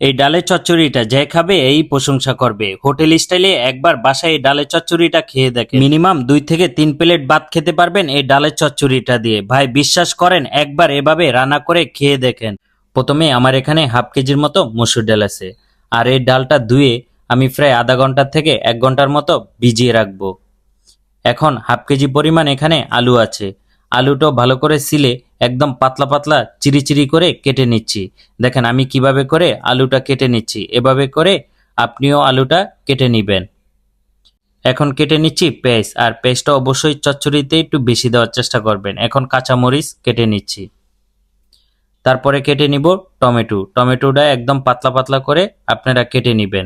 এই ডালের চচ্চড়িটা যে খাবে এই প্রশংসা করবে। হোটেল স্টাইলে একবার বাসায় এই ডালের চচ্চড়িটা খেয়ে দেখেন, মিনিমাম 2 থেকে 3 প্লেট ভাত খেতে পারবেন এই ডালের চচ্চড়িটা দিয়ে। ভাই বিশ্বাস করেন, একবার এভাবে রান্না করে খেয়ে দেখেন। প্রথমে আমার এখানে হাফ কেজির মতো মসুর ডাল আছে, আর এই ডালটা ধুয়ে আমি প্রায় আধা ঘন্টা থেকে 1 ঘন্টার মতো ভিজিয়ে রাখবো। এখন হাফ কেজি পরিমাণ এখানে আলু আছে, আলুটাও ভালো করে ছিলে একদম পাতলা পাতলা চিরি চিরি করে কেটে নিচ্ছি। দেখেন আমি কিভাবে করে আলুটা কেটে নিচ্ছি, এভাবে করে আপনিও আলুটা কেটে নিবেন। এখন কেটে নিচ্ছি পেঁয়াজ, আর পেঁয়াজটা অবশ্যই চচ্চড়িতে একটু বেশি দেওয়ার চেষ্টা করবেন। এখন কাঁচামরিচ কেটে নিচ্ছি, তারপরে কেটে নিব টমেটোটা একদম পাতলা পাতলা করে আপনারা কেটে নিবেন।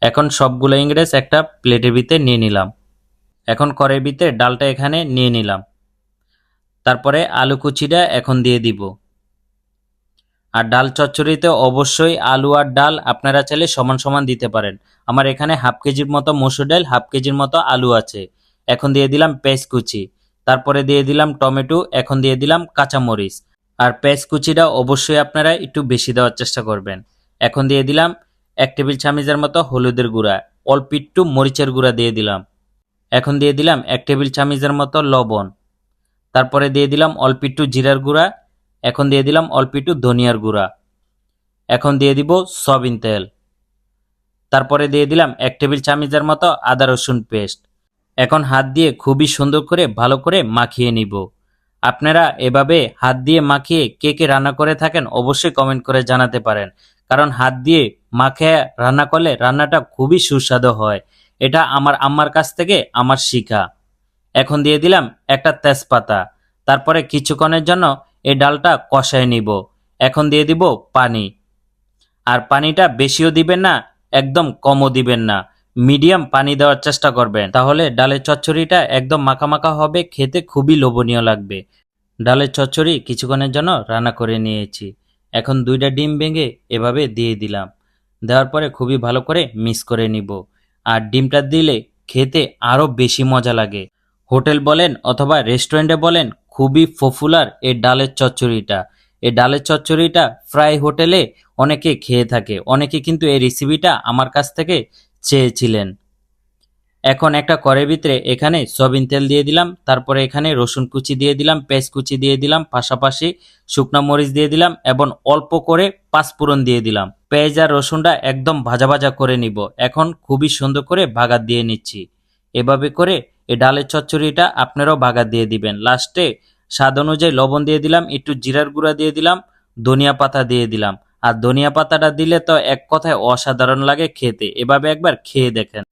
এখন সবগুলো ইংরেজ একটা প্লেটের ভিতরে নিয়ে নিলাম। এখন কড়াইয়ের ভিতরে ডালটা এখানে নিয়ে নিলাম, তারপরে আলু কুচিটা এখন দিয়ে দিব। আর ডাল চচ্চড়িতে অবশ্যই আলু আর ডাল আপনারা চাইলে সমান সমান দিতে পারেন। আমার এখানে হাফ কেজির মতো মসুর ডাল, হাফ কেজির মতো আলু আছে। এখন দিয়ে দিলাম পেঁয়াজ কুচি, তারপরে দিয়ে দিলাম টমেটো, এখন দিয়ে দিলাম কাঁচামরিচ। আর পেঁয়াজ কুচিটা অবশ্যই আপনারা একটু বেশি দেওয়ার চেষ্টা করবেন। এখন দিয়ে দিলাম 1 টেবিল চামচের মতো হলুদের গুঁড়া, অল্প একটু মরিচের গুঁড়া দিয়ে দিলাম। এখন দিয়ে দিলাম 1 টেবিল চামচের মতো লবণ, তারপরে দিয়ে দিলাম অল্প একটু জিরার গুঁড়া, এখন দিয়ে দিলাম অল্প একটু ধনিয়ার গুঁড়া, এখন দিয়ে দিব সয়াবিন তেল, তারপরে দিয়ে দিলাম 1 টেবিল চামচের মতো আদা রসুন পেস্ট। এখন হাত দিয়ে খুবই সুন্দর করে ভালো করে মাখিয়ে নিব। আপনারা এভাবে হাত দিয়ে মাখিয়ে কে কে রান্না করে থাকেন অবশ্যই কমেন্ট করে জানাতে পারেন, কারণ হাত দিয়ে মাখিয়ে রান্না করলে রান্নাটা খুবই সুস্বাদু হয়। এটা আমার আম্মার কাছ থেকে আমার শিখা। এখন দিয়ে দিলাম একটা তেজপাতা, তারপরে কিছুক্ষণের জন্য এই ডালটা কষায় নিব। এখন দিয়ে দিব পানি, আর পানিটা বেশিও দিবেন না, একদম কমও দিবেন না, মিডিয়াম পানি দেওয়ার চেষ্টা করবেন, তাহলে ডালের চচ্চড়িটা একদম মাখা মাখা হবে, খেতে খুবই লোভনীয় লাগবে। ডালের চচ্চড়ি কিছুক্ষণের জন্য রান্না করে নিয়েছি। এখন 2টা ডিম ভেঙে এভাবে দিয়ে দিলাম, দেওয়ার পরে খুবই ভালো করে মিক্স করে নিব। আর ডিমটা দিলে খেতে আরও বেশি মজা লাগে। হোটেল বলেন অথবা রেস্টুরেন্টে বলেন, খুবই পপুলার এই ডালের চচ্চড়িটা। এই ডালের চচ্চড়িটা ফ্রাই হোটেলে অনেকে খেয়ে থাকে, অনেকে কিন্তু এই রেসিপিটা আমার কাছ থেকে চেয়েছিলেন। এখন একটা কড়াইয়ের ভিতরে এখানে সয়াবিন তেল দিয়ে দিলাম, তারপরে এখানে রসুন কুচি দিয়ে দিলাম, পেঁয়াজ কুচি দিয়ে দিলাম, পাশাপাশি শুকনা মরিচ দিয়ে দিলাম এবং অল্প করে পাঁচফোড়ন দিয়ে দিলাম। পেঁয়াজ আর রসুনটা একদম ভাজা ভাজা করে নিব। এখন খুবই সুন্দর করে বাগার দিয়ে নিচ্ছি। এভাবে করে এই ডালের চচ্চড়িটা আপনারাও বাগার দিয়ে দিবেন। লাস্টে স্বাদ অনুযায়ী লবণ দিয়ে দিলাম, একটু জিরার গুঁড়া দিয়ে দিলাম, ধনিয়া পাতা দিয়ে দিলাম। আর ধনিয়া পাতাটা দিলে তো এক কথায় অসাধারণ লাগে খেতে। এভাবে একবার খেয়ে দেখেন।